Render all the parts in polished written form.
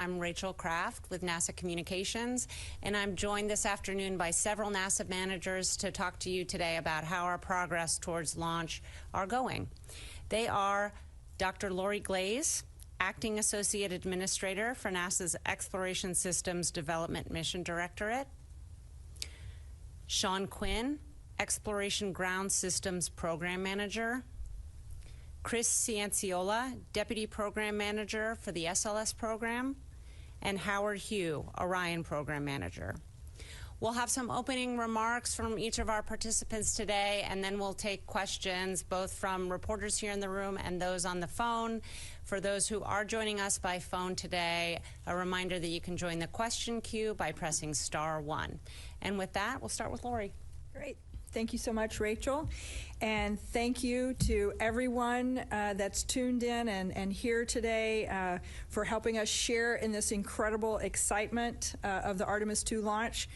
I'm Rachel Kraft with NASA Communications, and I'm joined this afternoon by several NASA managers to talk to you today about how our progress towards launch are going. They are Dr. Lori Glaze, Acting Associate Administrator for NASA's Exploration Systems Development Mission Directorate, Sean Quinn, Exploration Ground Systems Program Manager, Chris Cianciola, Deputy Program Manager for the SLS program, and Howard Hugh, Orion Program Manager. We'll have some opening remarks from each of our participants today, and then we'll take questions both from reporters here in the room and those on the phone. For those who are joining us by phone today, a reminder that you can join the question queue by pressing *1. And with that, we'll start with Lori. Great. Thank you so much, Rachel. And thank you to everyone that's tuned in and here today for helping us share in this incredible excitement of the Artemis II launch.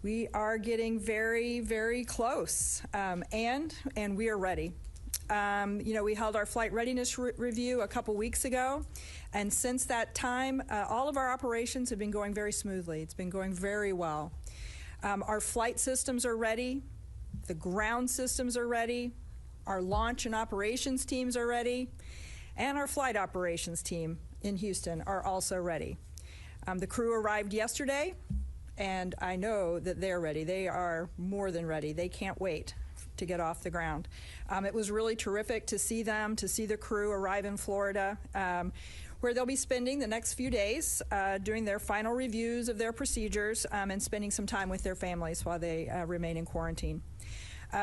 We are getting very, very close, and we are ready. We held our flight readiness review a couple weeks ago, and since that time, all of our operations have been going very smoothly. It's been going very well. Our flight systems are ready. The ground systems are ready, our launch and operations teams are ready, and our flight operations team in Houston are also ready. The crew arrived yesterday, and I know that they're ready. They are more than ready. They can't wait to get off the ground. It was really terrific to see them, to see the crew arrive in Florida, where they'll be spending the next few days doing their final reviews of their procedures and spending some time with their families while they remain in quarantine.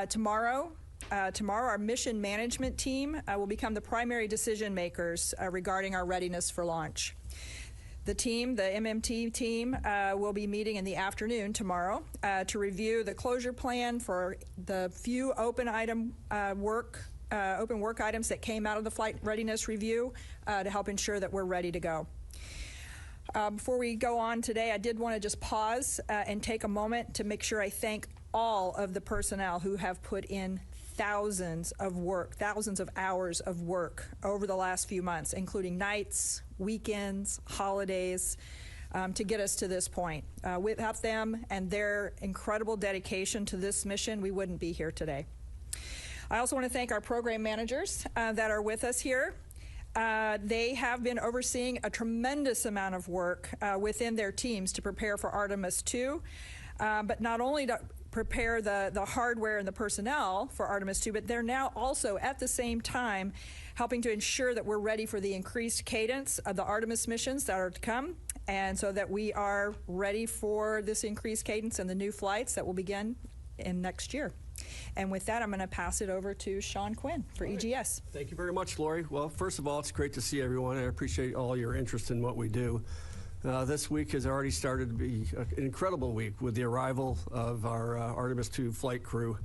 Tomorrow, our mission management team will become the primary decision makers regarding our readiness for launch. The team, the MMT team, will be meeting in the afternoon tomorrow to review the closure plan for the few open work items that came out of the flight readiness review to help ensure that we're ready to go. Before we go on today, I did want to just pause and take a moment to make sure I thank all of the personnel who have put in thousands of hours of work over the last few months, including nights, weekends, holidays, to get us to this point. Without them and their incredible dedication to this mission, we wouldn't be here today. I also want to thank our program managers that are with us here. They have been overseeing a tremendous amount of work within their teams to prepare for Artemis II, but not only to prepare the hardware and the personnel for Artemis II, but they're now also at the same time helping to ensure that we're ready for the increased cadence of the Artemis missions that are to come, and so that we are ready for this increased cadence and the new flights that will begin in next year. And with that, I'm going to pass it over to Sean Quinn for EGS. Thank you very much, Lori. Well, first of all, it's great to see everyone. I appreciate all your interest in what we do. This week has already started to be an incredible week with the arrival of our Artemis II flight crew.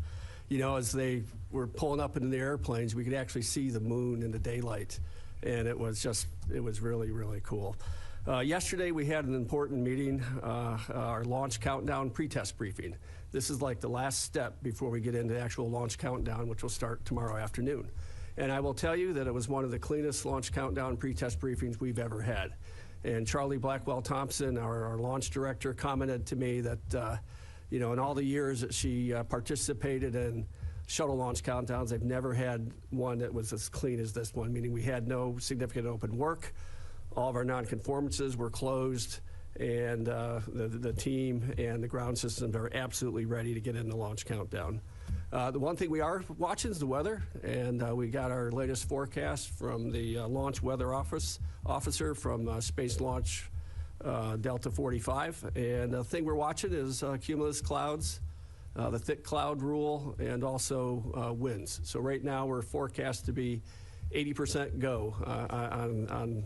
You know, as they were pulling up into the airplanes, we could actually see the moon in the daylight, and it was really, really cool. Yesterday, we had an important meeting, our launch countdown pre-test briefing. This is like the last step before we get into the actual launch countdown, which will start tomorrow afternoon. And I will tell you that it was one of the cleanest launch countdown pre-test briefings we've ever had. And Charlie Blackwell-Thompson, our launch director, commented to me that, in all the years that she participated in shuttle launch countdowns, they've never had one that was as clean as this one, meaning we had no significant open work. All of our nonconformances were closed, and the team and the ground systems are absolutely ready to get in the launch countdown. The one thing we are watching is the weather, and we got our latest forecast from the launch weather officer from Space Launch Delta 45. And the thing we're watching is cumulus clouds, the thick cloud rule, and also winds. So right now we're forecast to be 80% go on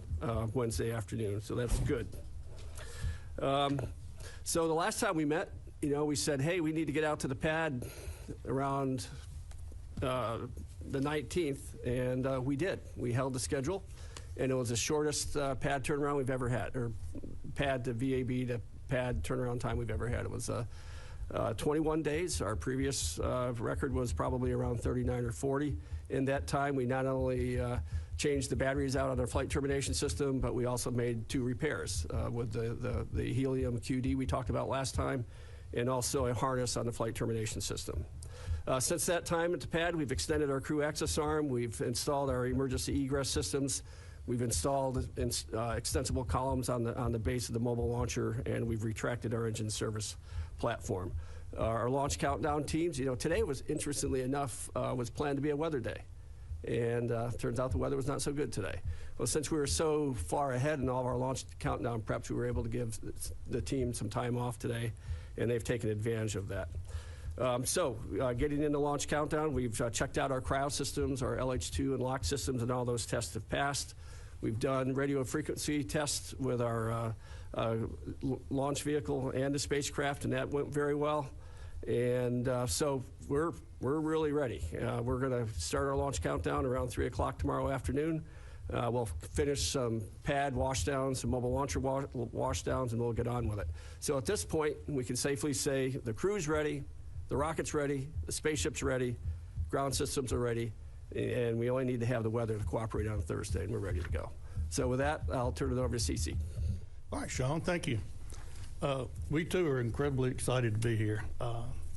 Wednesday afternoon, so that's good. So the last time we met, we said, hey, we need to get out to the pad around the 19th, and we did. We held the schedule, and it was the shortest pad turnaround we've ever had, or pad to VAB to pad turnaround time we've ever had. It was 21 days. Our previous record was probably around 39 or 40. In that time, we not only changed the batteries out on our flight termination system, but we also made 2 repairs with the helium QD we talked about last time, and also a harness on the flight termination system. Since that time at the pad, we've extended our crew access arm, we've installed our emergency egress systems, we've installed extensible columns on the base of the mobile launcher, and we've retracted our engine service platform. Our launch countdown teams, today was, interestingly enough, was planned to be a weather day. And turns out the weather was not so good today. Well, since we were so far ahead in all of our launch countdown preps, we were able to give the team some time off today, and they've taken advantage of that. Getting into launch countdown, we've checked out our cryo systems, our LH2 and lock systems, and all those tests have passed. We've done radio frequency tests with our launch vehicle and the spacecraft, and that went very well. And so we're really ready. We're going to start our launch countdown around 3 o'clock tomorrow afternoon. We'll finish some pad washdowns, some mobile launcher washdowns, and we'll get on with it. So at this point, we can safely say the crew's ready, the rocket's ready, the spaceship's ready, ground systems are ready, and we only need to have the weather to cooperate on Thursday, and we're ready to go. So with that, I'll turn it over to Cece. All right, Sean, thank you. We too are incredibly excited to be here.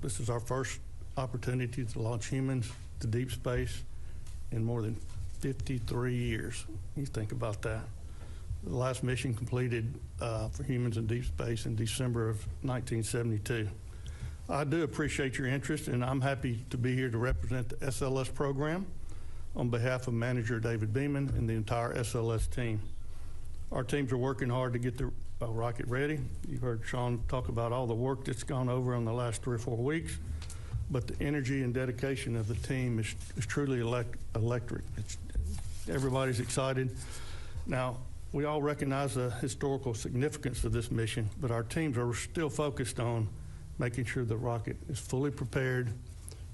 This is our first opportunity to launch humans to deep space in more than 53 years. You think about that. The last mission completed for humans in deep space in December of 1972. I do appreciate your interest, and I'm happy to be here to represent the SLS program on behalf of Manager David Beeman and the entire SLS team. Our teams are working hard to get the rocket ready. You heard Sean talk about all the work that's gone over in the last 3 or 4 weeks, but the energy and dedication of the team is truly electric. Everybody's excited. Now, we all recognize the historical significance of this mission, but our teams are still focused on making sure the rocket is fully prepared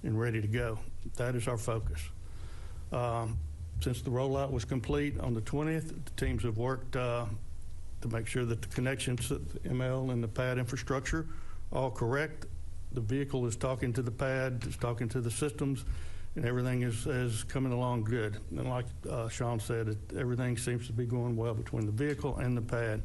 and ready to go. That is our focus. Since the rollout was complete on the 20th, the teams have worked to make sure that the connections to the ML and the pad infrastructure are all correct. The vehicle is talking to the pad, it's talking to the systems, and everything is coming along good. And like Sean said, everything seems to be going well between the vehicle and the pad.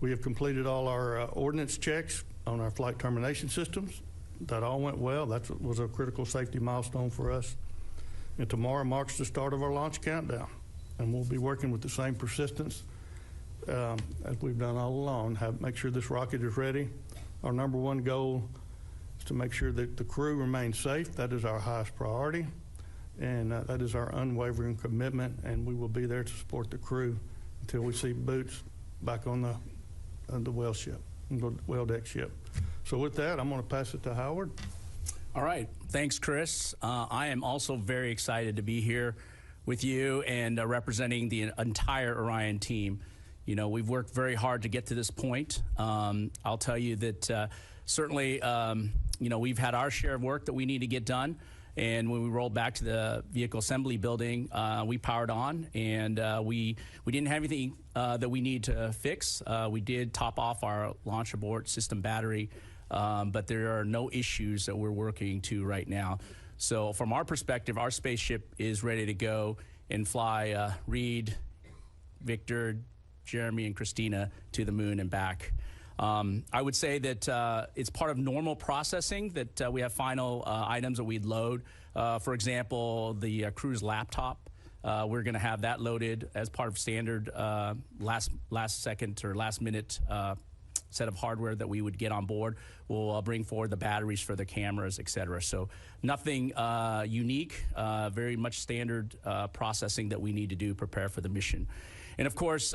We have completed all our ordnance checks on our flight termination systems. That all went well. That was a critical safety milestone for us. And tomorrow marks the start of our launch countdown. And we'll be working with the same persistence as we've done all along, make sure this rocket is ready. Our number one goal is to make sure that the crew remains safe. That is our highest priority. And that is our unwavering commitment. And we will be there to support the crew until we see boots back on the well deck ship. So with that, I'm going to pass it to Howard. All right. Thanks, Chris. I am also very excited to be here with you and representing the entire Orion team. You know, we've worked very hard to get to this point. I'll tell you that certainly, you know, we've had our share of work that we need to get done. And when we rolled back to the vehicle assembly building, we powered on, and we didn't have anything that we need to fix. We did top off our launch abort system battery, but there are no issues that we're working to right now. So from our perspective, our spaceship is ready to go and fly Reed, Victor, Jeremy, and Christina to the moon and back. I would say that it's part of normal processing that we have final items that we'd load. For example, the crew's laptop. We're going to have that loaded as part of standard last second or last minute set of hardware that we would get on board. We'll bring forward the batteries for the cameras, et cetera. So nothing unique, very much standard processing that we need to do to prepare for the mission. And of course,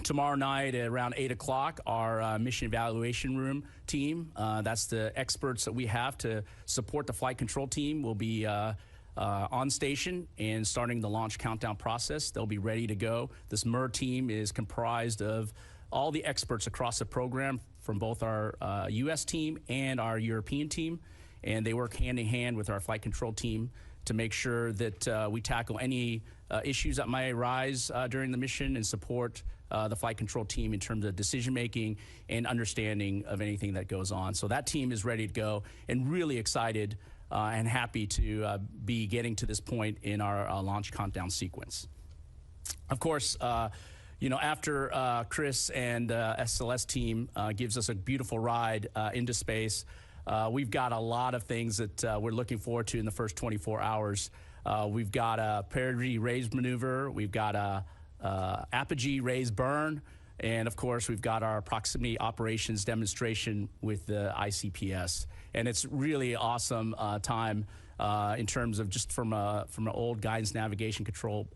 tomorrow night at around 8 o'clock, our mission evaluation room team, that's the experts that we have to support the flight control team, will be on station and starting the launch countdown process. They'll be ready to go. This MER team is comprised of all the experts across the program from both our U.S. team and our European team, and they work hand in hand with our flight control team to make sure that we tackle any issues that might arise during the mission and support the flight control team in terms of decision-making and understanding of anything that goes on. So that team is ready to go and really excited and happy to be getting to this point in our launch countdown sequence. Of course, you know, after Chris and SLS team gives us a beautiful ride into space, we've got a lot of things that we're looking forward to in the first 24 hours. We've got a perigee raise maneuver, we've got a apogee raise burn, and of course we've got our proximity operations demonstration with the ICPS. And it's really awesome time in terms of just from an old guidance navigation control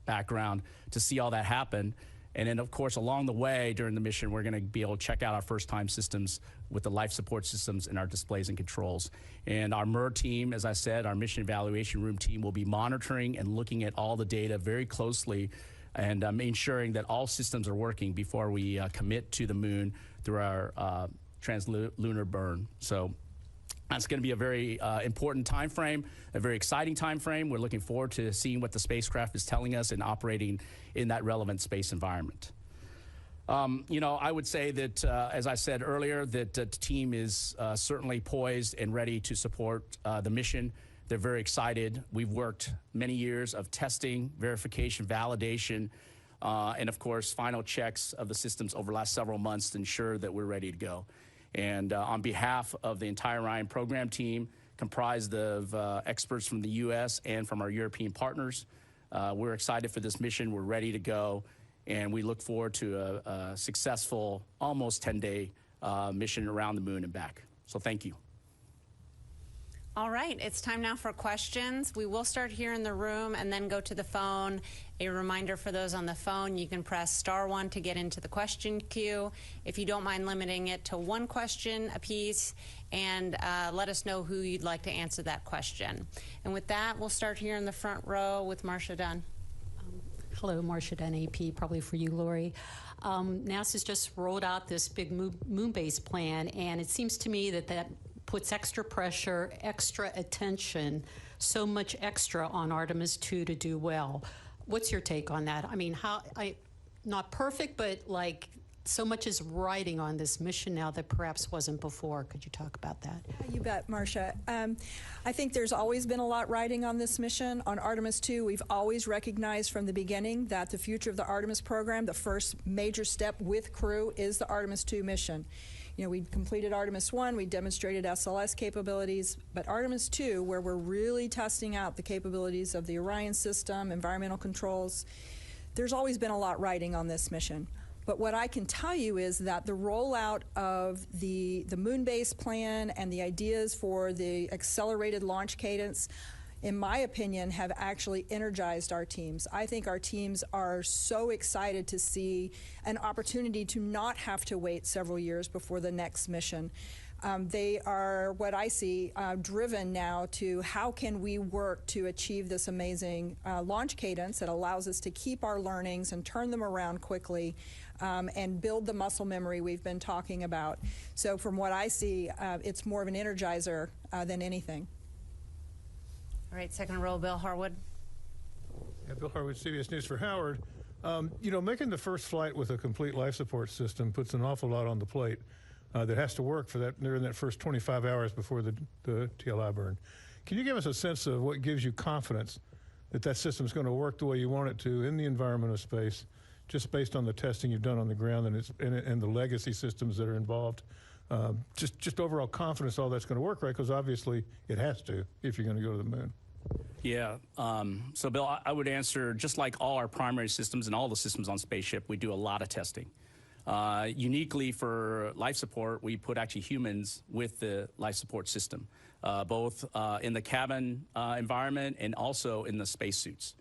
background to see all that happen. And then, of course, along the way during the mission, we're going to be able to check out our first-time systems with the life support systems and our displays and controls. And our MER team, as I said, our mission evaluation room team, will be monitoring and looking at all the data very closely and ensuring that all systems are working before we commit to the moon through our translunar burn. So that's going to be a very important time frame, a very exciting time frame. We're looking forward to seeing what the spacecraft is telling us and operating in that relevant space environment. You know, I would say that, as I said earlier, that the team is certainly poised and ready to support the mission. They're very excited. We've worked many years of testing, verification, validation, and of course, final checks of the systems over the last several months to ensure that we're ready to go. And on behalf of the entire Orion program team, comprised of experts from the U.S. and from our European partners, we're excited for this mission. We're ready to go, and we look forward to a successful, almost 10-day mission around the moon and back. So thank you. All right, it's time now for questions. We will start here in the room and then go to the phone. A reminder for those on the phone, you can press *1 to get into the question queue. If you don't mind limiting it to one question apiece, and let us know who you'd like to answer that question. And with that, we'll start here in the front row with Marcia Dunn. Hello, Marcia Dunn, AP, probably for you, Lori. NASA's just rolled out this big moon base plan, and it seems to me that puts extra pressure, extra attention, so much extra on Artemis II to do well. What's your take on that? I mean, not perfect, but like so much is riding on this mission now that perhaps wasn't before. Could you talk about that? You bet, Marcia. I think there's always been a lot riding on this mission. On Artemis II, we've always recognized from the beginning that the future of the Artemis program, the first major step with crew, is the Artemis II mission. You know, we completed Artemis I, we demonstrated SLS capabilities, but Artemis II, where we're really testing out the capabilities of the Orion system, environmental controls, there's always been a lot riding on this mission. But what I can tell you is that the rollout of the moon base plan and the ideas for the accelerated launch cadence, in my opinion, have actually energized our teams. I think our teams are so excited to see an opportunity to not have to wait several years before the next mission. They are, what I see, driven now to how can we work to achieve this amazing launch cadence that allows us to keep our learnings and turn them around quickly and build the muscle memory we've been talking about. So from what I see, it's more of an energizer than anything. All right, second row, Bill Harwood. Yeah, Bill Harwood, CBS News for Howard. You know, making the first flight with a complete life support system puts an awful lot on the plate that has to work for that during that first 25 hours before the TLI burn. Can you give us a sense of what gives you confidence that that system is going to work the way you want it to in the environment of space, just based on the testing you've done on the ground and the legacy systems that are involved? Just overall confidence all that's going to work, right? Because obviously it has to if you're going to go to the moon. Yeah, so Bill, I would answer, just like all our primary systems and all the systems on spaceship, we do a lot of testing. Uniquely for life support, we put actually humans with the life support system, both in the cabin environment and also in the spacesuits.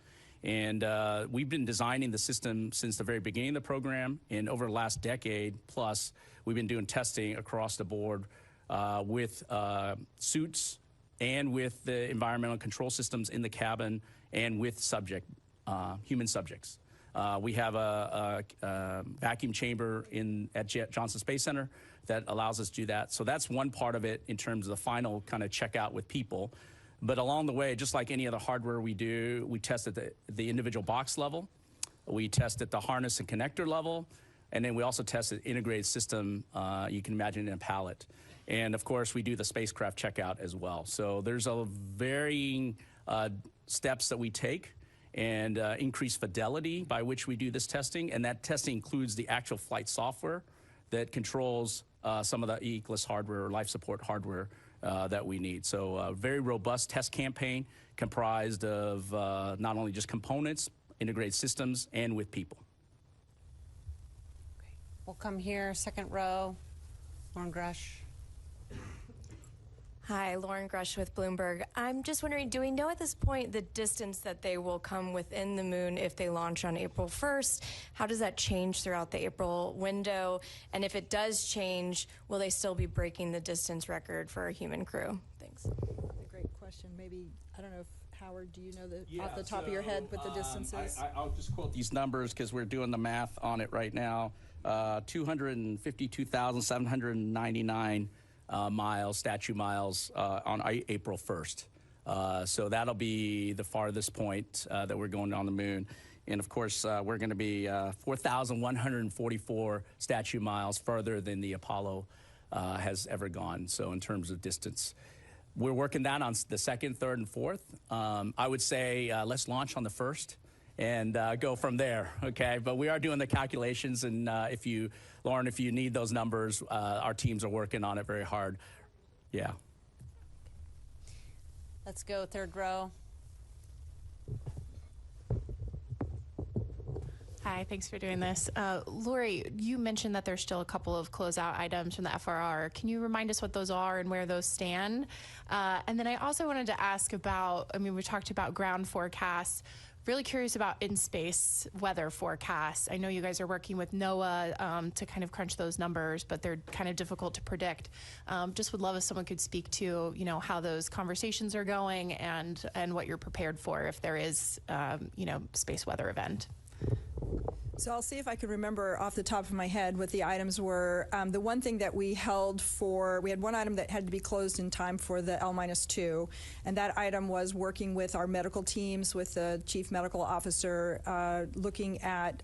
And we've been designing the system since the very beginning of the program, and over the last decade plus, we've been doing testing across the board with suits and with the environmental control systems in the cabin and with human subjects. We have a vacuum chamber at Johnson Space Center that allows us to do that. So that's one part of it in terms of the final kind of checkout with people. But along the way, just like any other hardware we do, we test at the individual box level. We test at the harness and connector level. And then we also test the integrated system, you can imagine, in a pallet. And of course, we do the spacecraft checkout as well. So there's a varying steps that we take and increased fidelity by which we do this testing. And that testing includes the actual flight software that controls some of the E-Eclipse hardware or life support hardware that we need. So a very robust test campaign comprised of not only just components, integrated systems, and with people. Okay. We'll come here, second row, Lauren Grush. Hi, Lauren Grush with Bloomberg. I'm just wondering, do we know at this point the distance that they will come within the moon if they launch on April 1st? How does that change throughout the April window? And if it does change, will they still be breaking the distance record for a human crew? Thanks. A great question. Maybe, I don't know if Howard, do you know off the top of your head what the distance is? I'll just quote these numbers because we're doing the math on it right now. 252,799 miles, statue miles on April 1st. So that'll be the farthest point that we're going on the moon. And of course, we're going to be 4,144 statue miles further than the Apollo has ever gone. So in terms of distance, we're working that on the 2nd, 3rd, and 4th. I would say let's launch on the 1st and go from there, okay? But we are doing the calculations, and Lauren, if you need those numbers, our teams are working on it very hard. Yeah. Let's go third row. Hi, thanks for doing this. Lori, you mentioned that there's still a couple of closeout items from the FRR. Can you remind us what those are and where those stand? And then I also wanted to ask about, we talked about ground forecasts. Really curious about in-space weather forecasts. I know you guys are working with NOAA to kind of crunch those numbers, but they're kind of difficult to predict. Just would love if someone could speak to, how those conversations are going and what you're prepared for if there is, space weather event. So I'll see if I can remember off the top of my head what the items were. The one thing that we held for, we had one item that had to be closed in time for the L-2, and that item was working with our medical teams, with the chief medical officer, looking at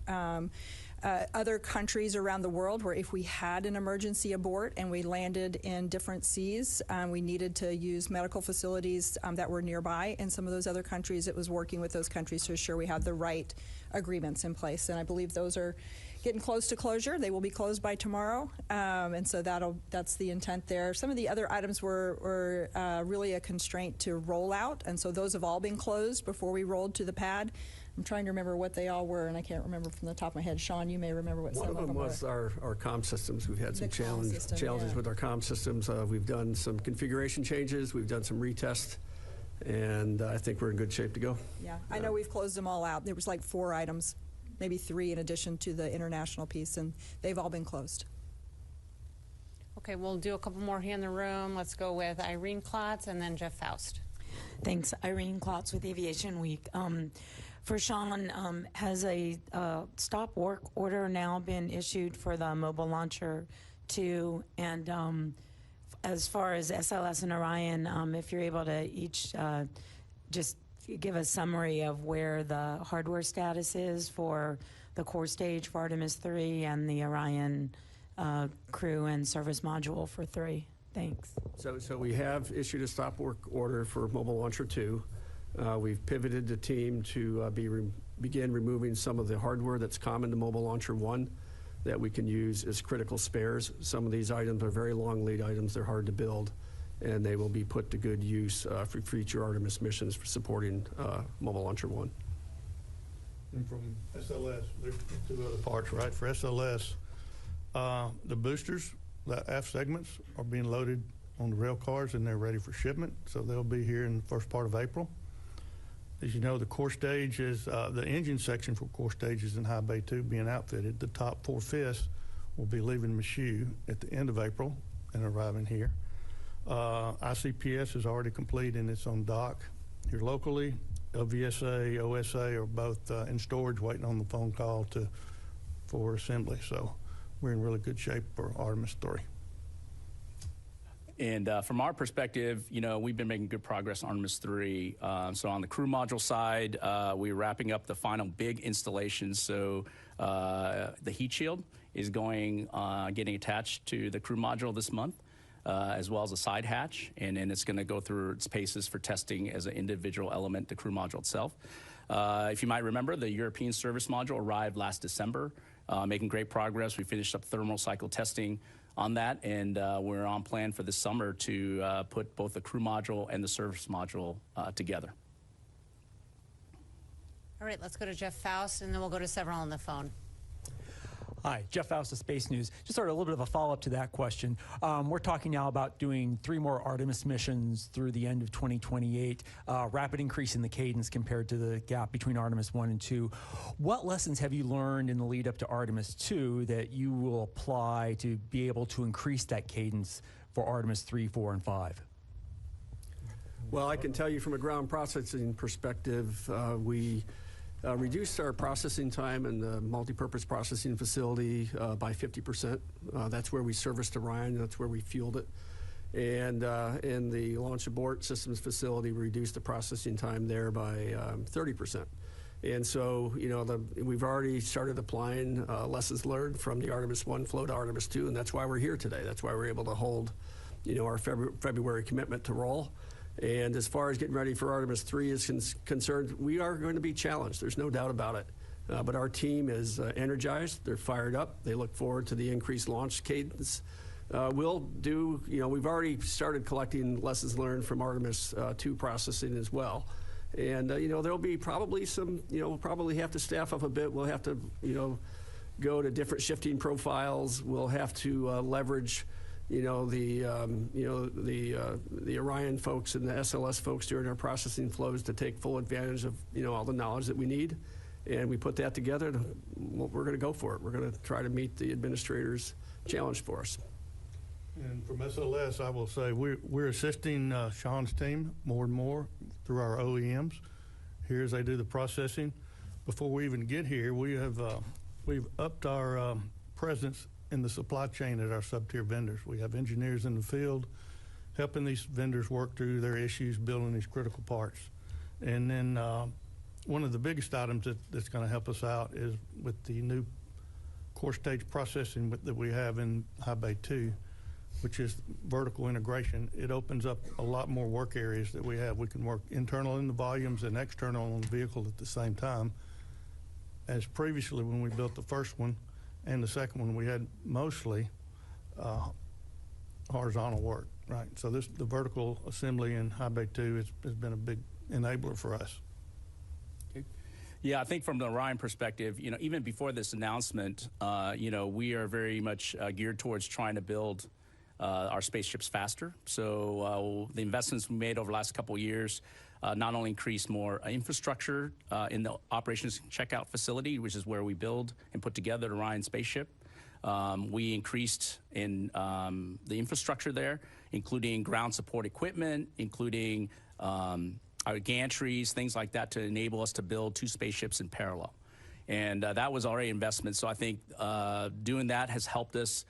other countries around the world where if we had an emergency abort and we landed in different seas, we needed to use medical facilities that were nearby in some of those other countries. It was working with those countries to ensure we have the right agreements in place, and I believe those are getting close to closure. They will be closed by tomorrow, and so that's the intent there. Some of the other items were really a constraint to roll out, and so those have all been closed before we rolled to the pad. I'm trying to remember what they all were, and I can't remember from the top of my head. Sean, you may remember what some of them were. One of them was our comm systems. We've had some challenges yeah. with our comm systems. We've done some configuration changes. We've done some retests, and I think we're in good shape to go. Yeah, I know we've closed them all out. There was like 4 items, maybe 3 in addition to the international piece, and they've all been closed. Okay, we'll do a couple more here in the room. Let's go with Irene Klotz and then Jeff Faust. Thanks. Irene Klotz with Aviation Week. For Sean, has a stop work order now been issued for the Mobile Launcher 2? And as far as SLS and Orion, if you're able to each just give a summary of where the hardware status is for the core stage for Artemis II and the Orion crew and service module for 3. Thanks. So we have issued a stop work order for Mobile Launcher 2. We've pivoted the team to begin removing some of the hardware that's common to Mobile Launcher 1 that we can use as critical spares. Some of these items are very long lead items. They're hard to build, and they will be put to good use for future Artemis missions for supporting Mobile Launcher 1. And from SLS, there's 2 other parts, right? For SLS, the boosters, the aft segments are being loaded on the rail cars, and they're ready for shipment, so they'll be here in the first part of April. As you know, the core stage is, the engine section for core stage is in High Bay 2 being outfitted. The top 4/5 will be leaving Michoud at the end of April and arriving here. ICPS is already complete and it's on dock here locally. LVSA, OSA are both in storage waiting on the phone call for assembly. So we're in really good shape for Artemis III. And from our perspective, we've been making good progress on Artemis III. So on the crew module side, we're wrapping up the final big installation. So the heat shield is getting attached to the crew module this month. as well as a side hatch, and then it's going to go through its paces for testing as an individual element, the crew module itself. If you might remember, the European service module arrived last December, making great progress. We finished up thermal cycle testing on that, and we're on plan for this summer to put both the crew module and the service module together. All right, let's go to Jeff Faust, and then we'll go to several on the phone. Hi, Jeff Faust of Space News. Just sort of a little bit of a follow-up to that question. We're talking now about doing 3 more Artemis missions through the end of 2028, rapid increase in the cadence compared to the gap between Artemis 1 and 2. What lessons have you learned in the lead up to Artemis 2 that you will apply to be able to increase that cadence for Artemis 3, 4, and 5? Well, I can tell you from a ground processing perspective, we reduced our processing time in the multipurpose processing facility by 50%. That's where we serviced Orion, that's where we fueled it. And in the launch abort systems facility, we reduced the processing time there by 30%. And so, you know, we've already started applying lessons learned from the Artemis 1 flow to Artemis 2, and that's why we're here today. That's why we're able to hold, you know, our February commitment to roll. And as far as getting ready for Artemis 3 is concerned, we are going to be challenged. There's no doubt about it. But our team is energized. They're fired up. They look forward to the increased launch cadence. We'll do, you know, we've already started collecting lessons learned from Artemis 2 processing as well. And, you know, there'll be probably some, you know, we'll probably have to staff up a bit. We'll have to, you know, go to different shifting profiles. We'll have to leverage, you know, the Orion folks and the SLS folks during our processing flows to take full advantage of, you know, all the knowledge that we need. And we put that together, and we're going to go for it. We're going to try to meet the administrator's challenge for us. And from SLS, I will say we're assisting Sean's team more and more through our OEMs here as they do the processing. Before we even get here, we've upped our presence in the supply chain at our sub-tier vendors. We have engineers in the field helping these vendors work through their issues, building these critical parts. And then one of the biggest items that's going to help us out is with the new core stage processing that we have in High Bay 2, which is vertical integration. It opens up a lot more work areas that we have. We can work internal in the volumes and external on the vehicle at the same time. As previously when we built the first one, and the second one, we had mostly horizontal work, right? So the vertical assembly in High Bay 2 has been a big enabler for us. Okay. Yeah, I think from the Orion perspective, you know, even before this announcement, you know, we are very much geared towards trying to build our spaceships faster. So the investments we made over the last couple of years not only increased more infrastructure in the operations checkout facility, which is where we build and put together the Orion spaceship. We increased in the infrastructure there, including ground support equipment, including our gantries, things like that, to enable us to build 2 spaceships in parallel. And that was already investment. So I think doing that has helped us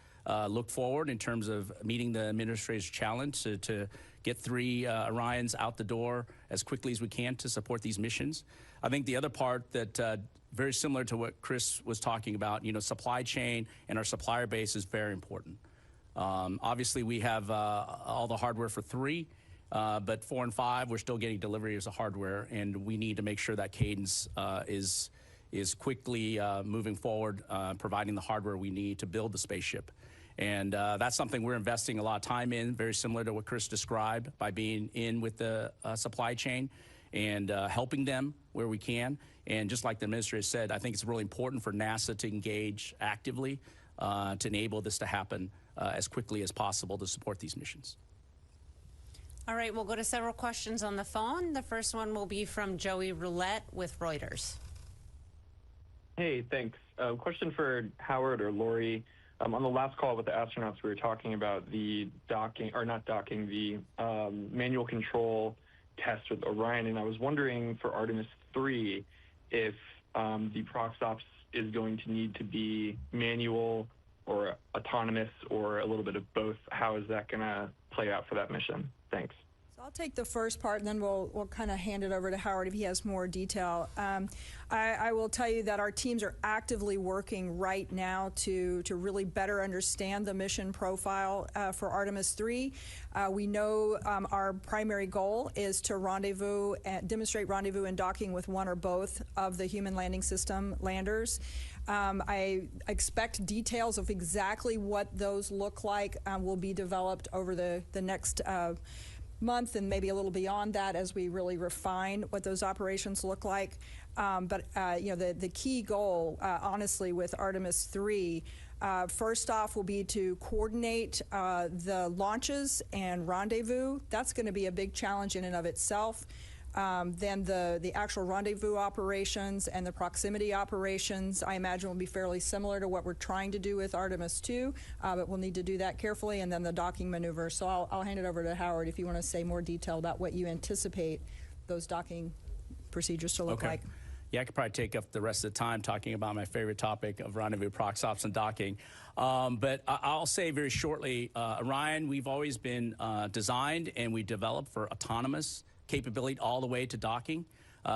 look forward in terms of meeting the administrator's challenge to get 3 Orions out the door as quickly as we can to support these missions. I think the other part that very similar to what Chris was talking about, you know, supply chain and our supplier base is very important. Obviously, we have all the hardware for 3, but 4 and 5, we're still getting delivery of the hardware, and we need to make sure that cadence is quickly moving forward, providing the hardware we need to build the spaceship. And that's something we're investing a lot of time in, very similar to what Chris described, by being in with the supply chain and helping them where we can. And just like the administrator said, I think it's really important for NASA to engage actively to enable this to happen as quickly as possible to support these missions. All right, we'll go to several questions on the phone. The first one will be from Joey Roulette with Reuters. Hey, thanks. Question for Howard or Lori. On the last call with the astronauts, we were talking about the the manual control test with Orion, and I was wondering for Artemis 3 if the prox ops is going to need to be manual or autonomous or a little bit of both. How is that going to play out for that mission? Thanks. So I'll take the first part, and then we'll kind of hand it over to Howard if he has more detail. I will tell you that our teams are actively working right now to really better understand the mission profile for Artemis II. We know our primary goal is to demonstrate rendezvous and docking with one or both of the human landing system landers. I expect details of exactly what those look like will be developed over the next month and maybe a little beyond that as we really refine what those operations look like. But the key goal, honestly, with Artemis III, first off will be to coordinate the launches and rendezvous. That's going to be a big challenge in and of itself. Then the actual rendezvous operations and the proximity operations, I imagine, will be fairly similar to what we're trying to do with Artemis II, but we'll need to do that carefully, and then the docking maneuver. So I'll hand it over to Howard if you want to say more detail about what you anticipate those docking procedures to look like. Yeah, I could probably take up the rest of the time talking about my favorite topic of rendezvous, prox ops, and docking. But I'll say very shortly, Orion, we've always been designed and we developed for autonomous capability all the way to docking.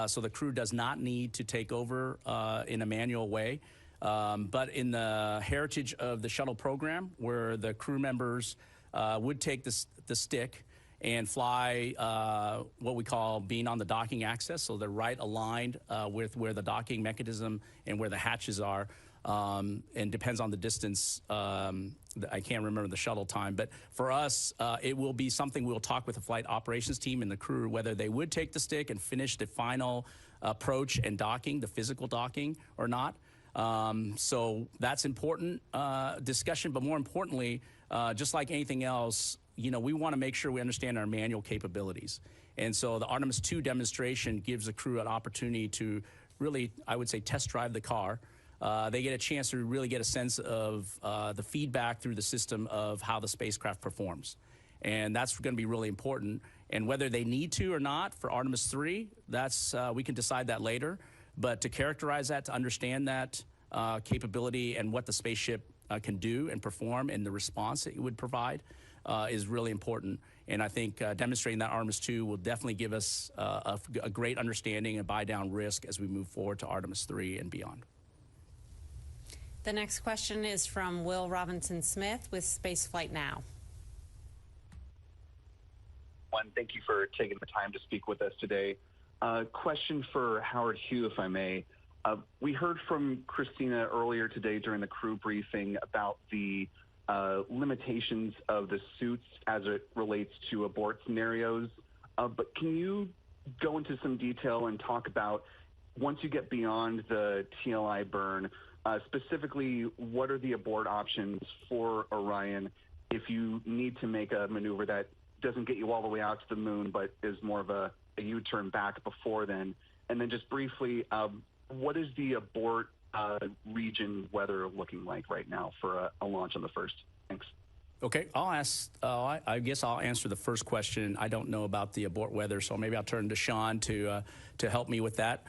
So the crew does not need to take over in a manual way. But in the heritage of the shuttle program, where the crew members would take the stick and fly what we call being on the docking axis, so they're right aligned with where the docking mechanism and where the hatches are, and depends on the distance. I can't remember the shuttle time, but for us, it will be something we'll talk with the flight operations team and the crew, whether they would take the stick and finish the final approach and docking, the physical docking, or not. So that's important discussion, but more importantly, just like anything else, we want to make sure we understand our manual capabilities. And so the Artemis II demonstration gives the crew an opportunity to really, I would say, test drive the car. They get a chance to really get a sense of the feedback through the system of how the spacecraft performs. And that's going to be really important. And whether they need to or not for Artemis III, that's we can decide that later. But to characterize that, to understand that capability and what the spaceship can do and perform and the response it would provide is really important. And I think demonstrating that Artemis II will definitely give us a great understanding and buy down risk as we move forward to Artemis III and beyond. The next question is from Will Robinson-Smith with Spaceflight Now. Thank you for taking the time to speak with us today. Question for Howard Hugh, if I may. We heard from Christina earlier today during the crew briefing about the limitations of the suits as it relates to abort scenarios. But can you go into some detail and talk about, once you get beyond the TLI burn, specifically, what are the abort options for Orion if you need to make a maneuver that doesn't get you all the way out to the moon, but is more of a U-turn back before then? And then just briefly, what is the abort region weather looking like right now for a launch on the first? Thanks. Okay, I guess I'll answer the first question. I don't know about the abort weather, so maybe I'll turn to Sean to help me with that.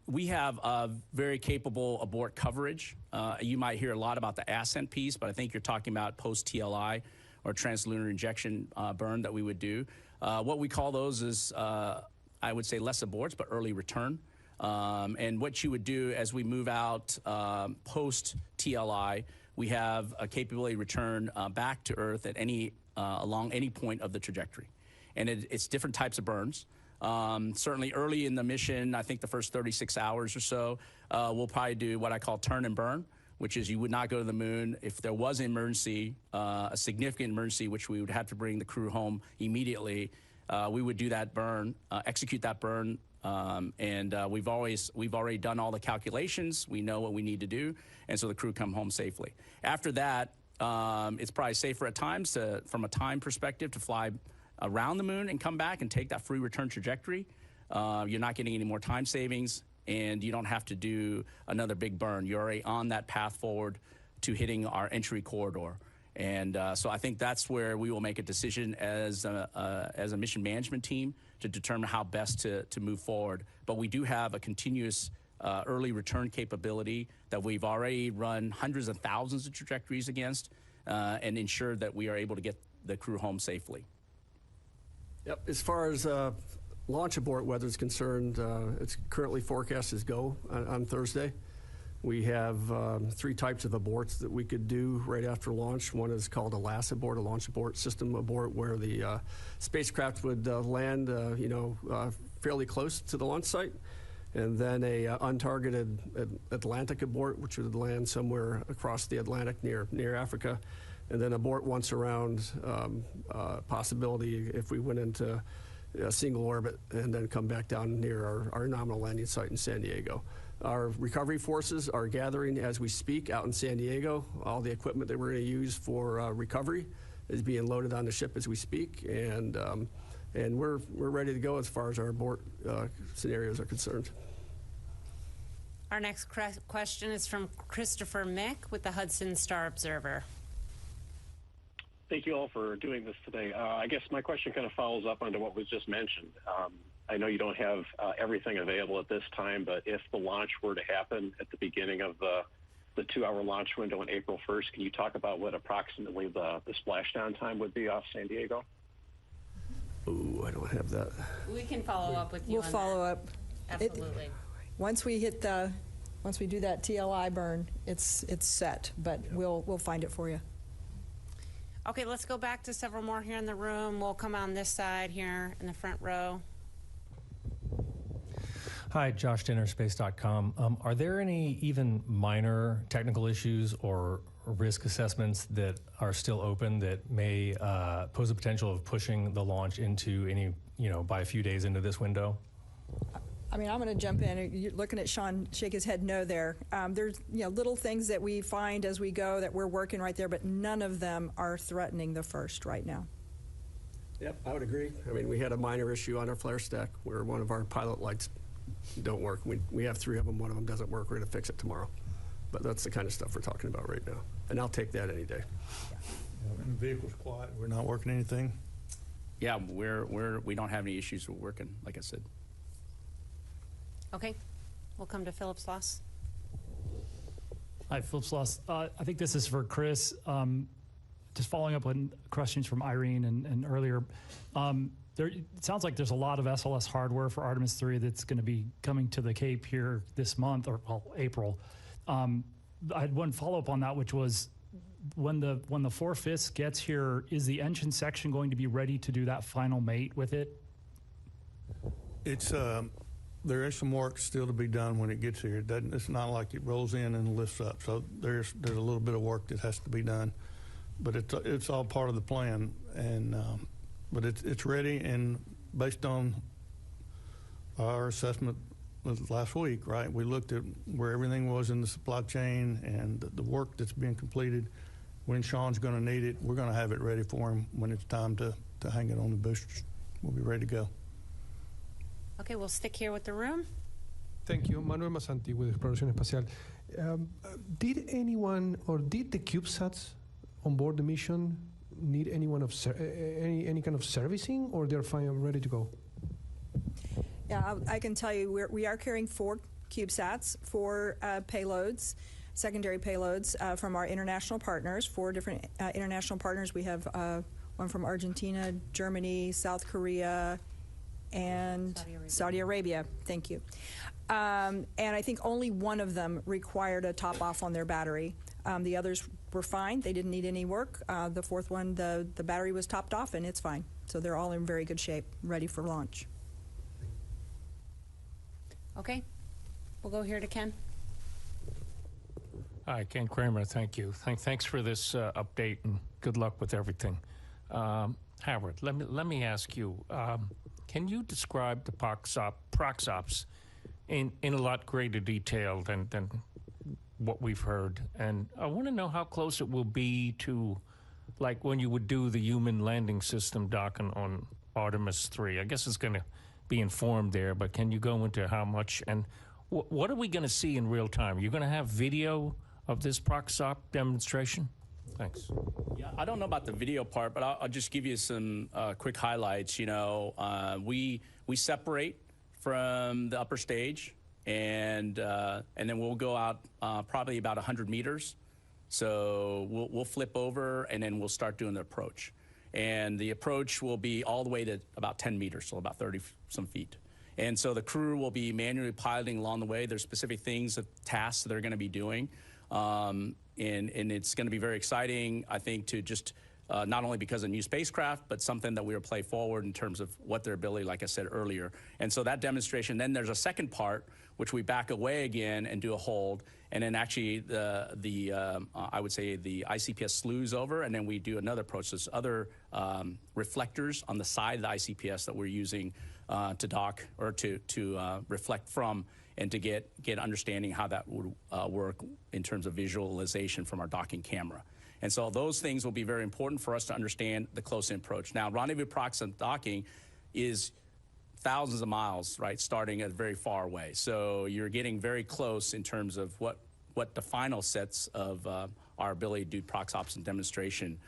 We have a very capable abort coverage. You might hear a lot about the ascent piece, but I think you're talking about post-TLI or translunar injection burn that we would do. What we call those is, I would say, less aborts, but early return. And what you would do as we move out post-TLI, we have a capability to return back to Earth at along any point of the trajectory. And it's different types of burns. Certainly early in the mission, I think the first 36 hours or so, we'll probably do what I call turn and burn, which is you would not go to the moon. If there was an emergency, a significant emergency, which we would have to bring the crew home immediately, we would do that burn, execute that burn, and we've already done all the calculations. We know what we need to do, and so the crew come home safely. After that, it's probably safer at times from a time perspective to fly around the moon and come back and take that free return trajectory. You're not getting any more time savings, and you don't have to do another big burn. You're already on that path forward to hitting our entry corridor. And so I think that's where we will make a decision as a mission management team to determine how best to move forward. But we do have a continuous early return capability that we've already run hundreds of thousands of trajectories against and ensured that we are able to get the crew home safely. Yep. As far as launch abort weather is concerned, it's currently forecast as go on Thursday. We have 3 types of aborts that we could do right after launch. One is called a LAS abort, a launch abort system abort, where the spacecraft would land, fairly close to the launch site. And then a untargeted Atlantic abort, which would land somewhere across the Atlantic near Africa. And then abort once around possibility if we went into a single orbit and then come back down near our nominal landing site in San Diego. Our recovery forces are gathering as we speak out in San Diego. All the equipment that we're going to use for recovery is being loaded on the ship as we speak, and we're ready to go as far as our abort scenarios are concerned. Our next question is from Christopher Mick with the Hudson Star Observer. Thank you all for doing this today. I guess my question kind of follows up onto what was just mentioned. I know you don't have everything available at this time, but if the launch were to happen at the beginning of the 2-hour launch window on April 1st, can you talk about what approximately the splashdown time would be off San Diego? Ooh, I don't have that. We can follow up with you. We'll follow up. Absolutely. Once we do that TLI burn, it's set, but we'll find it for you. Okay, let's go back to several more here in the room. We'll come on this side here in the front row. Hi, Josh Denner, space.com. Are there any even minor technical issues or risk assessments that are still open that may pose a potential of pushing the launch into any, by a few days into this window? I mean, I'm going to jump in. You're looking at Sean shake his head no there. There's little things that we find as we go that we're working right there, but none of them are threatening the first right now. Yep, I would agree. I mean, we had a minor issue on our flare stack where one of our pilot lights don't work. We have 3 of them. One of them doesn't work. We're going to fix it tomorrow. But that's the kind of stuff we're talking about right now. And I'll take that any day. And the vehicle's quiet. We're not working anything? Yeah, we don't have any issues with working, like I said. Okay, we'll come to Philip Sloss. Hi, Philip Sloss. I think this is for Chris. Just following up on questions from Irene and earlier. It sounds like there's a lot of SLS hardware for Artemis III that's going to be coming to the Cape here this month, or April. I had one follow-up on that, which was when the 4/5 gets here, is the engine section going to be ready to do that final mate with it? It's there is some work still to be done when it gets here. It's not like it rolls in and lifts up. So there's a little bit of work that has to be done, but it's all part of the plan. And but it's ready, and based on our assessment last week, right? We looked at where everything was in the supply chain and the work that's being completed. When Sean's going to need it, we're going to have it ready for him when it's time to hang it on the boosters. We'll be ready to go. Okay, we'll stick here with the room. Thank you. Manuel Masanti with Exploración Espacial. Did anyone, or did the CubeSats on board the mission need anyone of any kind of servicing, or they're fine and ready to go? Yeah, I can tell you we are carrying 4 CubeSats, 4 payloads, secondary payloads from our international partners, 4 different international partners. We have one from Argentina, Germany, South Korea, and Saudi Arabia. Thank you. And I think only one of them required a top off on their battery. The others were fine. They didn't need any work. The 4th one, the battery was topped off, and it's fine. So they're all in very good shape, ready for launch. Okay, we'll go here to Ken. Hi, Ken Kramer. Thank you. Thanks for this update, and good luck with everything. Howard, let me ask you. Can you describe the proxops in a lot greater detail than what we've heard? And I want to know how close it will be to, like, when you would do the human landing system docking on Artemis III. I guess it's going to be informed there, but can you go into how much? And what are we going to see in real time? You're going to have video of this proxop demonstration? Thanks. Yeah, I don't know about the video part, but I'll just give you some quick highlights. We separate from the upper stage, and then we'll go out probably about 100 meters. So we'll flip over, and then we'll start doing the approach. and the approach will be all the way to about 10 meters, so about 30 some feet. And so the crew will be manually piloting along the way. There's specific things, tasks they're going to be doing. And it's going to be very exciting, I think, to just not only because of new spacecraft, but something that we will play forward in terms of what their ability, like I said earlier. And so that demonstration, then there's a second part, which we back away again and do a hold. And then actually I would say the ICPS slews over, and then we do another approach. There's other reflectors on the side of the ICPS that we're using to dock or to reflect from, and to get understanding how that would work in terms of visualization from our docking camera. And so those things will be very important for us to understand the close-in approach. Now, rendezvous proximate docking is thousands of miles, right, starting at very far away. So you're getting very close in terms of what the final sets of our ability to do prox ops and demonstration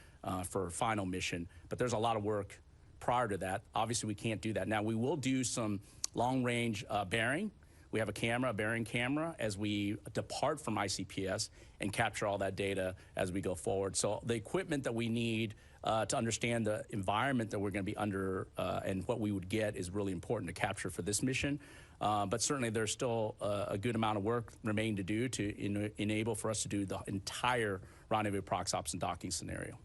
for final mission. But there's a lot of work prior to that. Obviously, we can't do that. Now, we will do some long-range bearing. We have a bearing camera as we depart from ICPS and capture all that data as we go forward. So the equipment that we need to understand the environment that we're going to be under and what we would get is really important to capture for this mission. But certainly there's still a good amount of work remaining to do to enable for us to do the entire rendezvous prox ops and docking scenario.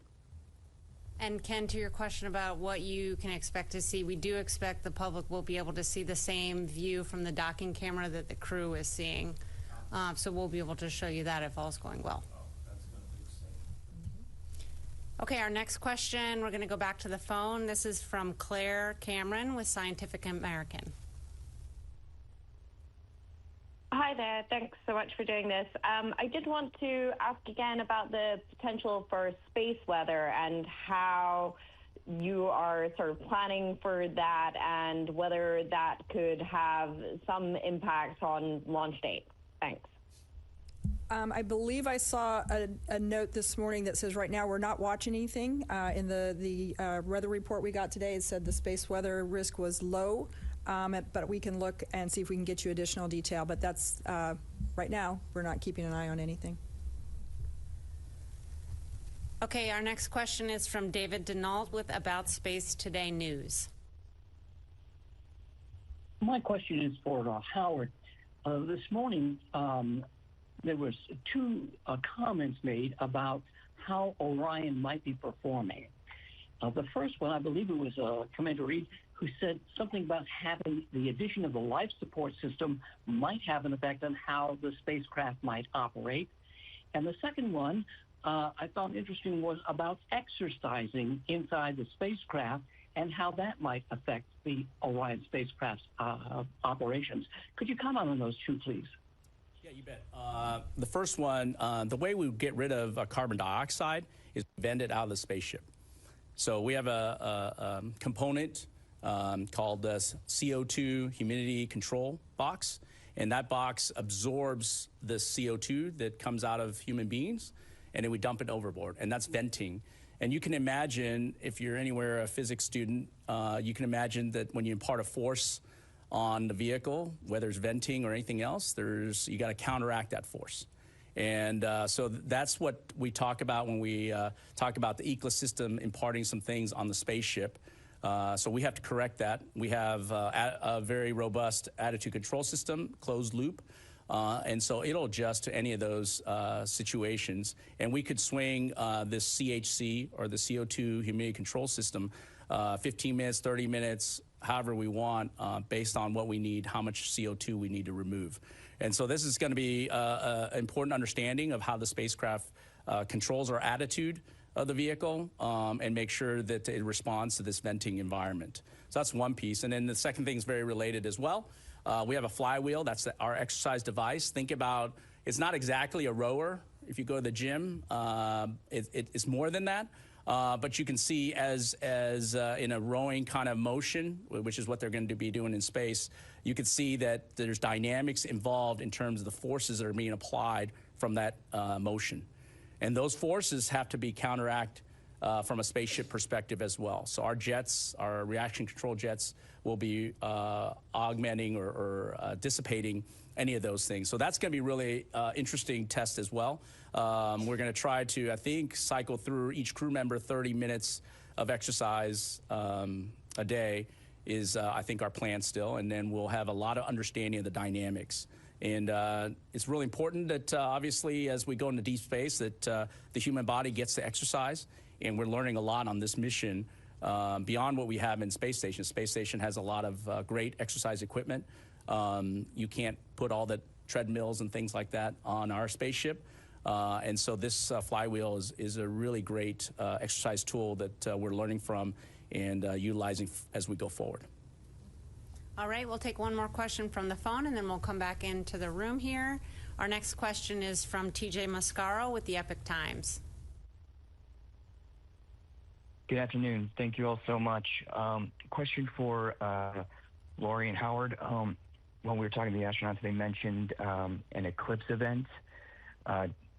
And Ken, to your question about what you can expect to see, we do expect the public will be able to see the same view from the docking camera that the crew is seeing. So we'll be able to show you that if all's going well. Okay, our next question, we're going to go back to the phone. This is from Claire Cameron with Scientific American. Hi there. Thanks so much for doing this. I did want to ask again about the potential for space weather and how you are sort of planning for that and whether that could have some impact on launch date. Thanks. I believe I saw a note this morning that says right now we're not watching anything. In the weather report we got today, it said the space weather risk was low. But we can look and see if we can get you additional detail. But that's, right now, we're not keeping an eye on anything. Okay, our next question is from David Denault with About Space Today News. My question is for Howard. This morning, there was two comments made about how Orion might be performing. The first one, I believe it was Commander Reed, who said something about having the addition of the life support system might have an effect on how the spacecraft might operate. And the second one I found interesting was about exercising inside the spacecraft and how that might affect the Orion spacecraft's operations. Could you comment on those two, please? Yeah, you bet. The first one, the way we get rid of carbon dioxide is vent it out of the spaceship. So we have a component called the CO2 humidity control box, and that box absorbs the CO2 that comes out of human beings, and then we dump it overboard, and that's venting. And you can imagine, if you're anywhere a physics student, you can imagine that when you impart a force on the vehicle, whether it's venting or anything else, you got to counteract that force. And so that's what we talk about when we talk about the ecosystem imparting some things on the spaceship. So we have to correct that. We have a very robust attitude control system, closed loop. And so it'll adjust to any of those situations. And we could swing this CHC, or the CO2 humidity control system, 15 minutes, 30 minutes, however we want, based on what we need, how much CO2 we need to remove. And so this is going to be an important understanding of how the spacecraft controls our attitude of the vehicle and make sure that it responds to this venting environment. So that's one piece. And then the second thing is very related as well. We have a flywheel. That's our exercise device. Think about, it's not exactly a rower. If you go to the gym, it's more than that. But you can see as in a rowing kind of motion, which is what they're going to be doing in space, you can see that there's dynamics involved in terms of the forces that are being applied from that motion. And those forces have to be counteracted from a spaceship perspective as well. So our jets, our reaction control jets, will be augmenting or dissipating any of those things. So that's going to be really interesting test as well. We're going to try to, I think, cycle through each crew member 30 minutes of exercise a day is, I think, our plan still. And then we'll have a lot of understanding of the dynamics. And it's really important that, obviously, as we go into deep space, that the human body gets to exercise. And we're learning a lot on this mission beyond what we have in Space Station. Space Station has a lot of great exercise equipment. You can't put all the treadmills and things like that on our spaceship. And so this flywheel is a really great exercise tool that we're learning from and utilizing as we go forward. All right, we'll take one more question from the phone, and then we'll come back into the room here. Our next question is from TJ Mascaro with the Epic Times. Good afternoon. Thank you all so much. Question for Lori and Howard. When we were talking to the astronauts, they mentioned an eclipse event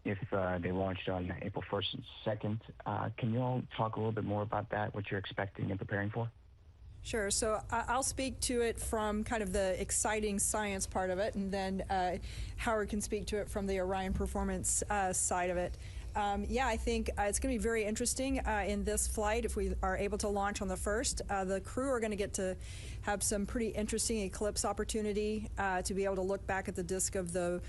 if they launched on April 1st and 2nd. Can you all talk a little bit more about that, what you're expecting and preparing for? Sure. So I'll speak to it from kind of the exciting science part of it, and then Howard can speak to it from the Orion performance side of it. Yeah, I think it's going to be very interesting in this flight if we are able to launch on the 1st. The crew are going to get to have some pretty interesting eclipse opportunity to be able to look back at the disk of the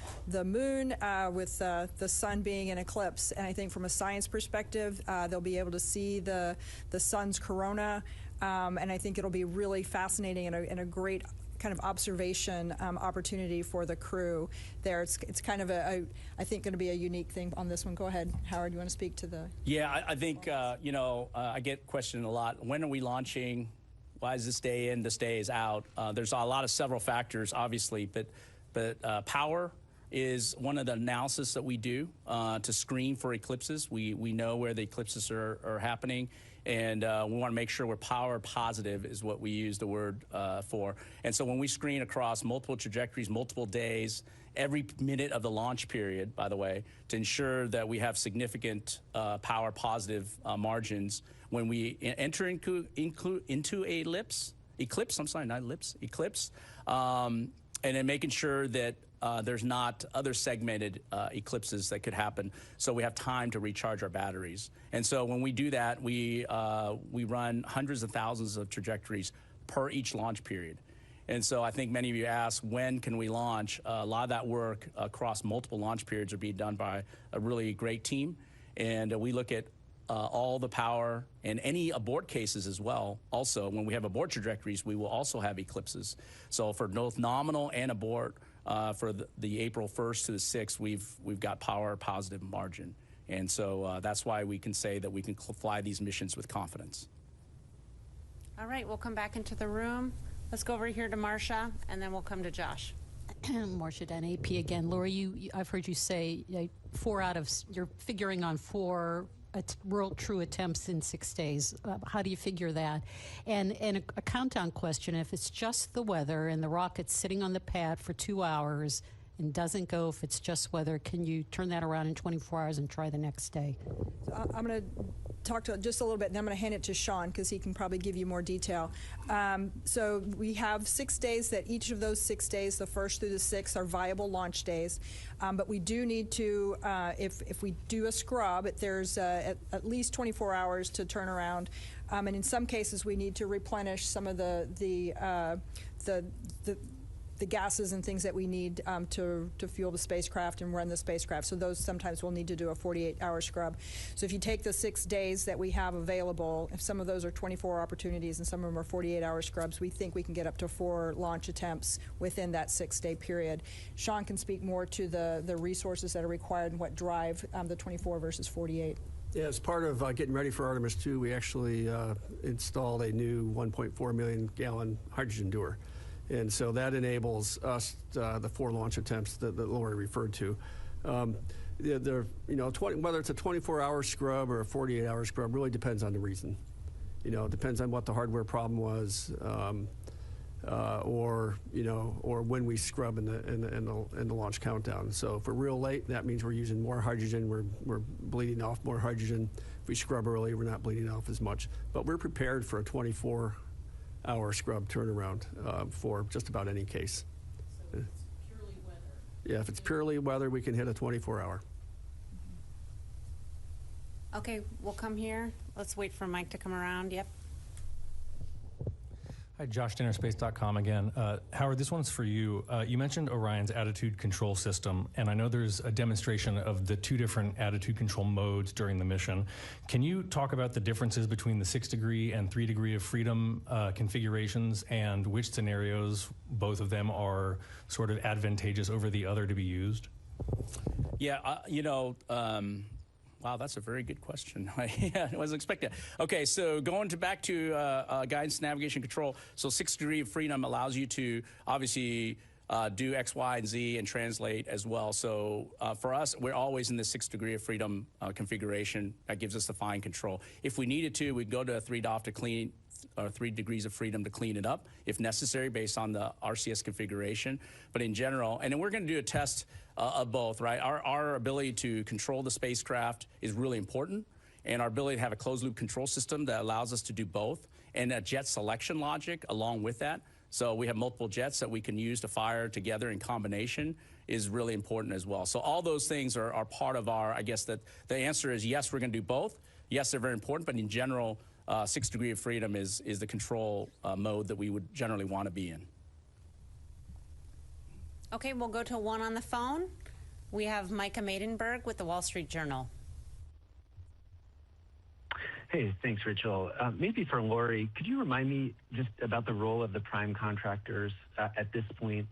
moon with the sun being in eclipse. And I think from a science perspective, they'll be able to see the sun's corona. And I think it'll be really fascinating and a great kind of observation opportunity for the crew there. It's kind of I think going to be a unique thing on this one. Go ahead, Howard, you want to speak to the... Yeah, I think, I get questioned a lot. When are we launching? Why is this day in, this day is out? There's a lot of several factors, obviously, but power is one of the analysis that we do to screen for eclipses. We know where the eclipses are happening, and we want to make sure we're power positive is what we use the word for. And so when we screen across multiple trajectories, multiple days, every minute of the launch period, by the way, to ensure that we have significant power positive margins when we enter into a eclipse, and then making sure that there's not other segmented eclipses that could happen, so we have time to recharge our batteries. And so when we do that, we run hundreds of thousands of trajectories per each launch period. And so I think many of you ask, when can we launch? A lot of that work across multiple launch periods are being done by a really great team, and we look at all the power and any abort cases as well. Also, when we have abort trajectories, we will also have eclipses. So for both nominal and abort, for the April 1st to the 6th, we've got power positive margin. And so that's why we can say that we can fly these missions with confidence. All right, we'll come back into the room. Let's go over here to Marcia, and then we'll come to Josh. Marcia Dana, AP again. Lori, I've heard you say you're figuring on 4 real true attempts in 6 days. How do you figure that? And a countdown question, if it's just the weather and the rocket's sitting on the pad for 2 hours and doesn't go, if it's just weather, can you turn that around in 24 hours and try the next day? So I'm going to talk to just a little bit, and then I'm going to hand it to Sean because he can probably give you more detail. So we have 6 days that each of those 6 days, the 1st through the 6th, are viable launch days. But we do need to, if we do a scrub, there's at least 24 hours to turn around. And in some cases, we need to replenish some of the gases and things that we need to fuel the spacecraft and run the spacecraft. So those sometimes we'll need to do a 48-hour scrub. So if you take the 6 days that we have available, if some of those are 24 opportunities and some of them are 48-hour scrubs, we think we can get up to 4 launch attempts within that 6-day period. Sean can speak more to the resources that are required and what drive the 24 versus 48. Yeah, as part of getting ready for Artemis II, we actually installed a new 1.4 million gallon hydrogen dewar. And so that enables us the 4 launch attempts that Lori referred to. Whether it's a 24-hour scrub or a 48-hour scrub really depends on the reason. It depends on what the hardware problem was, or when we scrub in the launch countdown. So if we're real late, that means we're using more hydrogen. We're bleeding off more hydrogen. If we scrub early, we're not bleeding off as much. But we're prepared for a 24-hour scrub turnaround for just about any case. So if it's purely weather? Yeah, if it's purely weather, we can hit a 24-hour. Okay, we'll come here. Let's wait for Mike to come around. Yep. Hi, Josh, dinnerspace.com again. Howard, this one's for you. You mentioned Orion's attitude control system, and I know there's a demonstration of the 2 different attitude control modes during the mission. Can you talk about the differences between the 6-degree and 3-degree of freedom configurations, and which scenarios, both of them, are sort of advantageous over the other to be used? Yeah, wow, that's a very good question. I wasn't expecting that. Okay, so back to guidance, navigation, control. So 6-degree of freedom allows you to obviously do X, Y, and Z and translate as well. So for us, we're always in the 6-degree of freedom configuration. That gives us the fine control. If we needed to, we'd go to a 3 degrees of freedom to clean it up if necessary based on the RCS configuration. But in general, and then we're going to do a test of both, right? Our ability to control the spacecraft is really important, and our ability to have a closed loop control system that allows us to do both, and a jet selection logic along with that. So we have multiple jets that we can use to fire together in combination is really important as well. So all those things are part of our, I guess that the answer is yes, we're going to do both. Yes, they're very important, but in general, 6-degree of freedom is the control mode that we would generally want to be in. Okay, we'll go to one on the phone. We have Micah Maidenberg with the Wall Street Journal. Hey, thanks, Rachel. Maybe for Lori, could you remind me just about the role of the prime contractors at this point,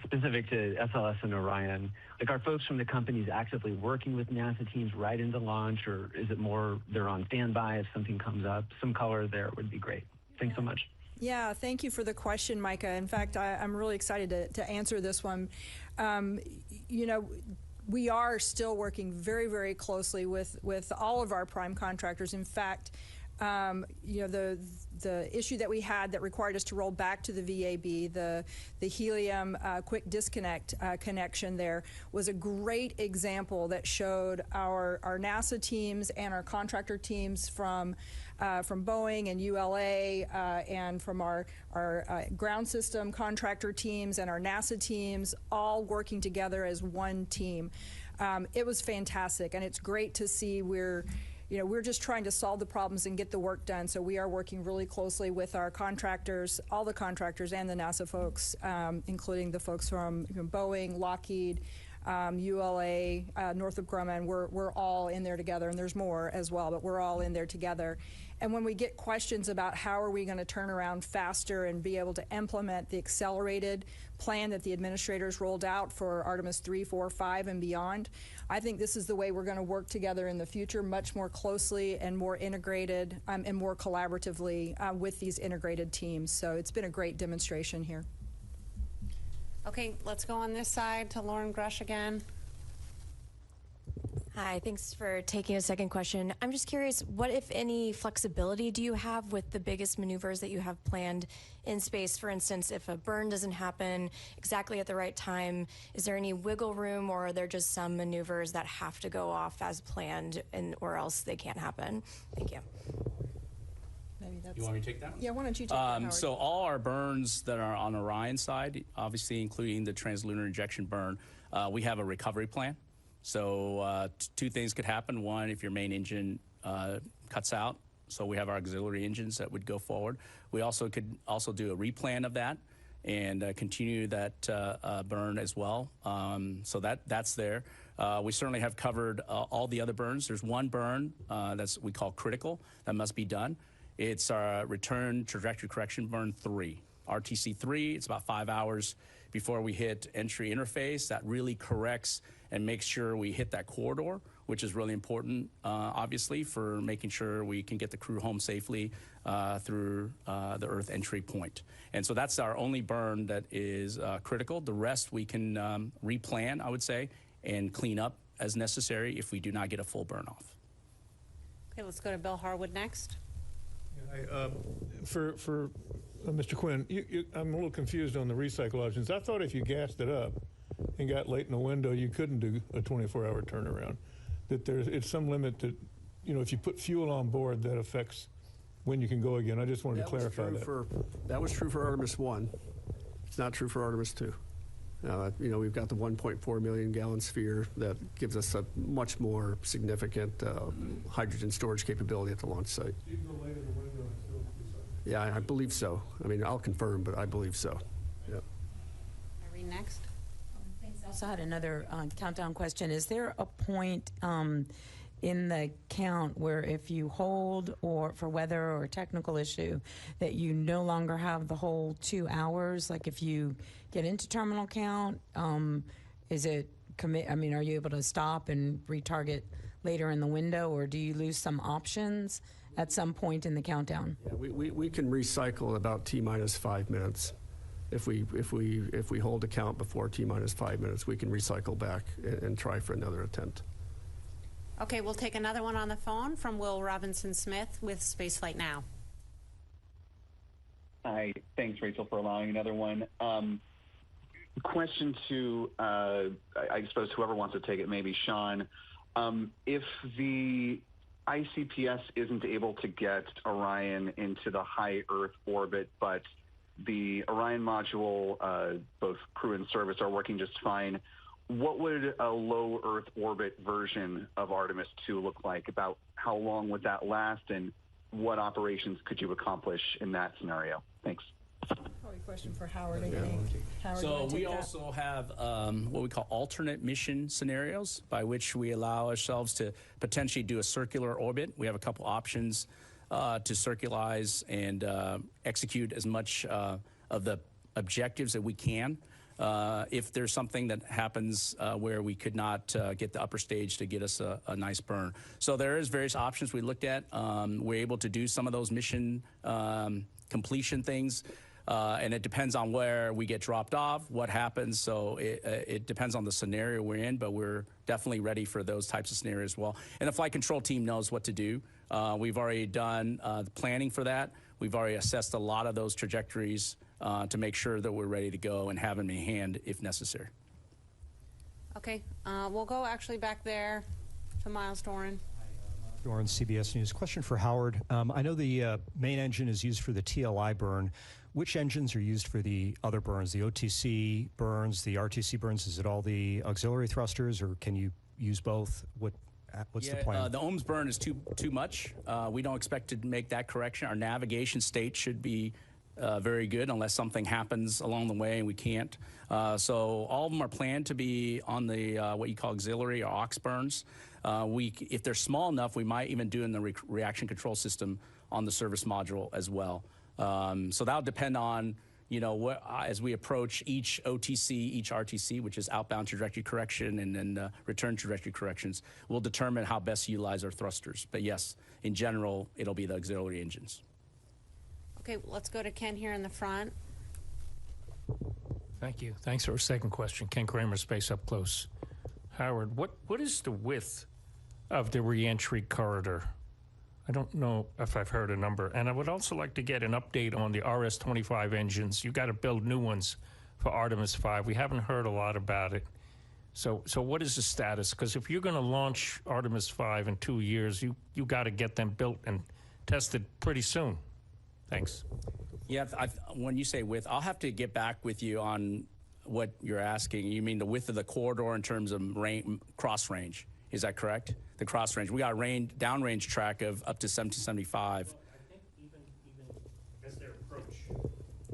specific to SLS and Orion? Like, are folks from the companies actively working with NASA teams right into launch, or is it more they're on standby if something comes up? Some color there would be great. Thanks so much. Yeah, thank you for the question, Micah. In fact, I'm really excited to answer this one. We are still working very, very closely with all of our prime contractors. In fact, the issue that we had that required us to roll back to the VAB, the helium quick disconnect connection there, was a great example that showed our NASA teams and our contractor teams from Boeing and ULA and from our ground system contractor teams and our NASA teams all working together as one team. It was fantastic, and it's great to see we're just trying to solve the problems and get the work done. So we are working really closely with our contractors, all the contractors and the NASA folks, including the folks from Boeing, Lockheed, ULA, Northrop Grumman. We're all in there together, and there's more as well, but we're all in there together. And when we get questions about how are we going to turn around faster and be able to implement the accelerated plan that the administrators rolled out for Artemis 3, 4, 5, and beyond, I think this is the way we're going to work together in the future, much more closely and more integrated and more collaboratively with these integrated teams. So it's been a great demonstration here. Okay, let's go on this side to Lauren Grush again. Hi, thanks for taking a second question. I'm just curious, what, if any, flexibility do you have with the biggest maneuvers that you have planned in space? For instance, if a burn doesn't happen exactly at the right time, is there any wiggle room, or are there just some maneuvers that have to go off as planned or else they can't happen? Thank you. You want me to take that one? Yeah, why don't you take that, Howard? So all our burns that are on Orion's side, obviously including the translunar injection burn, we have a recovery plan. So 2 things could happen. One, if your main engine cuts out, so we have our auxiliary engines that would go forward. We also could do a replan of that and continue that burn as well. So that's there. We certainly have covered all the other burns. There's one burn that's we call critical that must be done. It's our return trajectory correction burn 3. RTC 3, it's about 5 hours before we hit entry interface. That really corrects and makes sure we hit that corridor, which is really important, obviously, for making sure we can get the crew home safely through the Earth entry point. And so that's our only burn that is critical. The rest we can replan, I would say, and clean up as necessary if we do not get a full burn off. Okay, let's go to Bill Harwood next. For Mr. Quinn, I'm a little confused on the recycle options. I thought if you gassed it up and got late in the window, you couldn't do a 24-hour turnaround. That it's some limit to, if you put fuel on board, that affects when you can go again. I just wanted to clarify that. That was true for Artemis 1. It's not true for Artemis 2. We've got the 1.4 million gallon sphere that gives us a much more significant hydrogen storage capability at the launch site. You can go later the window and still be Yeah, I believe so. I mean, I'll confirm, but I believe so. Yeah. Irene, next. Thanks. I also had another countdown question. Is there a point in the count where if you hold or for weather or technical issue that you no longer have the whole 2 hours? Like if you get into terminal count, is it are you able to stop and retarget later in the window, or do you lose some options at some point in the countdown? Yeah, we can recycle about T-minus 5 minutes. If we hold a count before T-minus 5 minutes, we can recycle back and try for another attempt. Okay, we'll take another one on the phone from Will Robinson-Smith with Spaceflight Now. Hi, thanks, Rachel, for allowing another one. Question to, I suppose, whoever wants to take it, maybe Sean. If the ICPS isn't able to get Orion into the high Earth orbit, but the Orion module, both crew and service, are working just fine, what would a low Earth orbit version of Artemis II look like? About how long would that last, and what operations could you accomplish in that scenario? Thanks. Probably a question for Howard again. Howard, So we also have what we call alternate mission scenarios, by which we allow ourselves to potentially do a circular orbit. We have a couple options to circularize and execute as much of the objectives that we can. If there's something that happens where we could not get the upper stage to get us a nice burn. So there is various options we looked at. We're able to do some of those mission completion things, and it depends on where we get dropped off, what happens. So it depends on the scenario we're in, but we're definitely ready for those types of scenarios as well. And the flight control team knows what to do. We've already done the planning for that. We've already assessed a lot of those trajectories to make sure that we're ready to go and have them in hand if necessary. Okay, we'll go actually back there to Miles Doran. Doran, CBS News. Question for Howard. I know the main engine is used for the TLI burn. Which engines are used for the other burns, the OTC burns, the RTC burns? Is it all the auxiliary thrusters, or can you use both? What's the plan? The ohms burn is too much. We don't expect to make that correction. Our navigation state should be very good unless something happens along the way and we can't. So all of them are planned to be on the what you call auxiliary or aux burns. If they're small enough, we might even do in the reaction control system on the service module as well. So that'll depend on, as we approach each OTC, each RTC, which is outbound trajectory correction, and then return trajectory corrections, will determine how best to utilize our thrusters. But yes, in general, it'll be the auxiliary engines. Okay, let's go to Ken here in the front. Thank you. Thanks for a second question. Ken Kramer, Space Up Close. Howard, what is the width of the reentry corridor? I don't know if I've heard a number. And I would also like to get an update on the RS-25 engines. You got to build new ones for Artemis 5. We haven't heard a lot about it. So what is the status? Because if you're going to launch Artemis 5 in 2 years, you got to get them built and tested pretty soon. Thanks. Yeah, when you say width, I'll have to get back with you on what you're asking. You mean the width of the corridor in terms of cross range? Is that correct? The cross range. We got a downrange track of up to 1775. Well, I think even as they approach,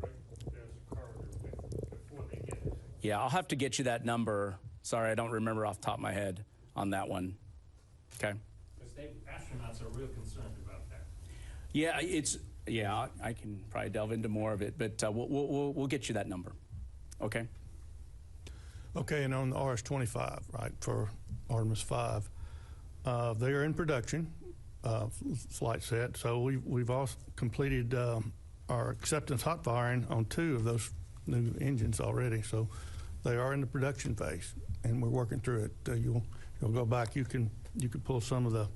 right, there's a corridor width before they get it. Yeah, I'll have to get you that number. Sorry, I don't remember off the top of my head on that one. Okay. Because astronauts are real concerned about that. Yeah, Yeah, I can probably delve into more of it, but we'll get you that number. Okay. Okay, and on the RS-25, right, for Artemis 5, they are in production, flight set. So we've also completed our acceptance hot firing on 2 of those new engines already. So they are in the production phase, and we're working through it. You'll go back. You can pull some of the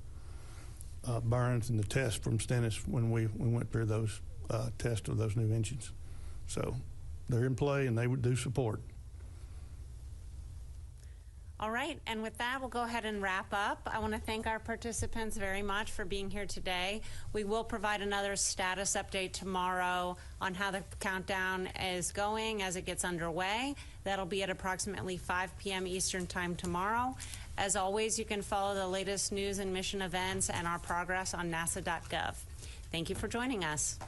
burns and the tests from Stennis when we went through those tests of those new engines. So they're in play, and they would do support. All right, and with that, we'll go ahead and wrap up. I want to thank our participants very much for being here today. We will provide another status update tomorrow on how the countdown is going as it gets underway. That'll be at approximately 5 p.m. Eastern Time tomorrow. As always, you can follow the latest news and mission events and our progress on nasa.gov. Thank you for joining us.